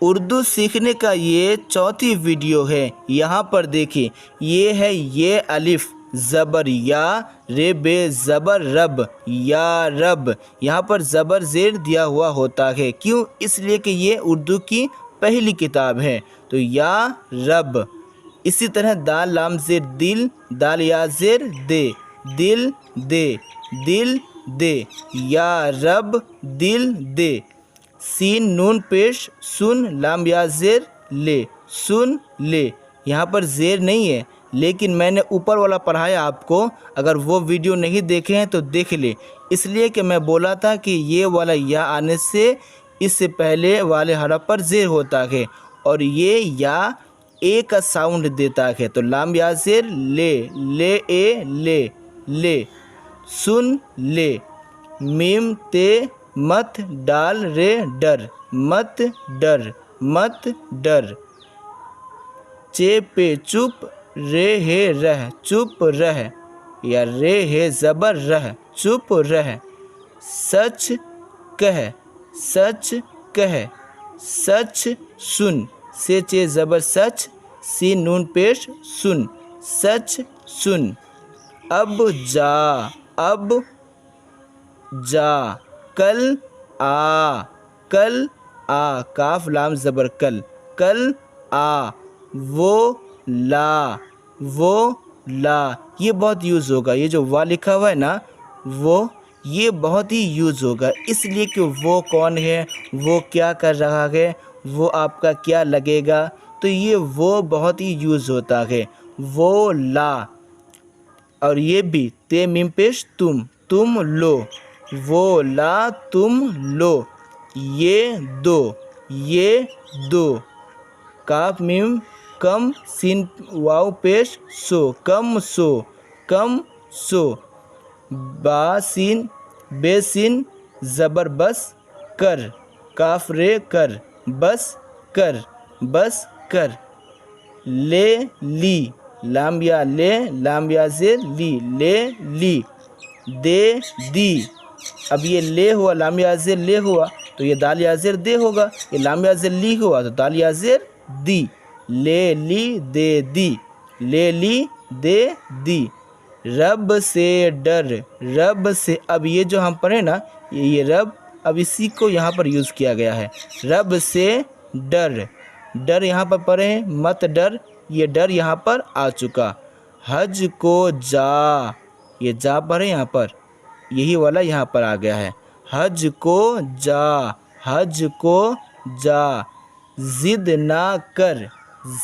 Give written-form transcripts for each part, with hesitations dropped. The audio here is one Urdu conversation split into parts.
اردو سیکھنے کا یہ چوتھی ویڈیو ہے۔ یہاں پر دیکھیں، یہ ہے یہ الف زبر یا، رے بے زبر رب، یا رب۔ یہاں پر زبر زیر دیا ہوا ہوتا ہے، کیوں؟ اس لیے کہ یہ اردو کی پہلی کتاب ہے، تو یا رب۔ اسی طرح دال لام زیر دل، دال یا زیر دے، دل دے، دل دے، یا رب دل دے۔ سین نون پیش سن، لام یا زیر لے، سن لے۔ یہاں پر زیر نہیں ہے، لیکن میں نے اوپر والا پڑھایا آپ کو، اگر وہ ویڈیو نہیں دیکھے ہیں تو دیکھ لے۔ اس لیے کہ میں بولا تھا کہ یہ والا یا آنے سے اس سے پہلے والے حرف پر زیر ہوتا ہے، اور یہ یا اے کا ساؤنڈ دیتا ہے، تو لام یا زیر لے، لے اے لے، لے، سن لے۔ میم تے مت ڈال رے ڈر، مت ڈر، مت ڈر۔ چے پہ چپ، رے ہے رہ، چپ رہ، یا رے ہے زبر رہ، چپ رہ۔ سچ کہہ، سچ کہہ، سچ سن، سے چے زبر سچ، سین نون پیش سن، سچ سن۔ اب جا، اب جا۔ کل آ، کل آ، کاف لام زبر کل، کل آ۔ وہ لا، وہ لا۔ یہ بہت یوز ہوگا، یہ جو وا لکھا ہوا ہے نا وہ، یہ بہت ہی یوز ہوگا، اس لیے کہ وہ کون ہے، وہ کیا کر رہا ہے، وہ آپ کا کیا لگے گا، تو یہ وہ بہت ہی یوز ہوتا ہے، وہ لا۔ اور یہ بھی تے میم پیش تم، تم لو، وہ لا تم لو۔ یہ دو، یہ دو۔ کاف میم کم، سین واو پیش سو، کم سو، کم سو۔ با سین، بے سین زبر بس کر، کاف رے کر، بس کر، بس کر۔ لے لی، لام یا لے، لام یا زیر لی، لے لی۔ دے دی، اب یہ لے ہوا، لام یا زیر لے ہوا تو یہ دال یا زیر دے ہوگا، یہ لام یا زیر لی ہوا تو دال یا زیر دی۔ لے لی دے دی، لے لی دے دی۔ رب سے ڈر، رب سے، اب یہ جو ہم پڑھیں نا یہ رب، اب اسی کو یہاں پر یوز کیا گیا ہے، رب سے ڈر۔ ڈر یہاں پر پڑھیں مت ڈر، یہ ڈر یہاں پر آ چکا۔ حج کو جا، یہ جا پڑھیں یہاں پر، یہی والا یہاں پر آ گیا ہے۔ حج کو جا، حج کو جا۔ ضد نہ کر،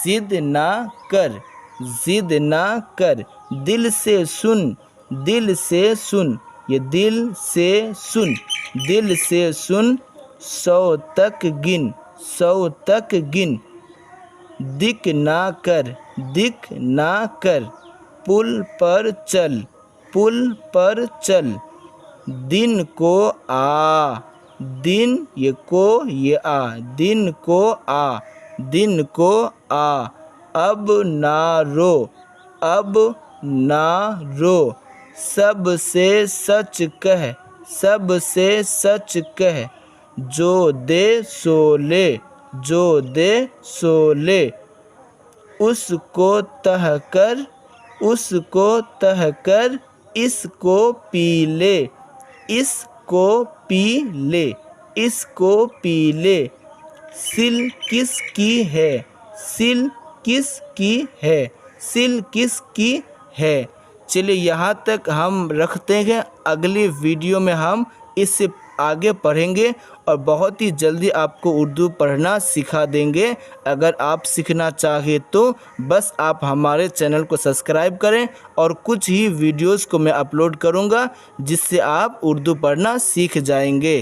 ضد نہ کر، ضد نہ کر۔ دل سے سن، دل سے سن، یہ دل سے سن، دل سے سن۔ 100 تک گن، 100 تک گن۔ دکھ نہ کر، دکھ نہ کر۔ پل پر چل، پل پر چل۔ دن کو آ، دن یہ کو یہ آ، دن کو آ، دن کو آ۔ اب نہ رو، اب نہ رو۔ سب سے سچ کہہ، سب سے سچ کہہ۔ جو دے سو لے، جو دے سو لے۔ اس کو تہ کر، اس کو تہ کر۔ اس کو پی لے، اس کو پی لے، اس کو پی لے۔ سل کس کی ہے، سل کس کی ہے، سل کس کی ہے۔ چلیے یہاں تک ہم رکھتے ہیں، اگلی ویڈیو میں ہم اس سے آگے پڑھیں گے اور بہت ہی جلدی آپ کو اردو پڑھنا سکھا دیں گے۔ اگر آپ سیکھنا چاہیں تو بس آپ ہمارے چینل کو سبسکرائب کریں، اور کچھ ہی ویڈیوز کو میں اپلوڈ کروں گا جس سے آپ اردو پڑھنا سیکھ جائیں گے۔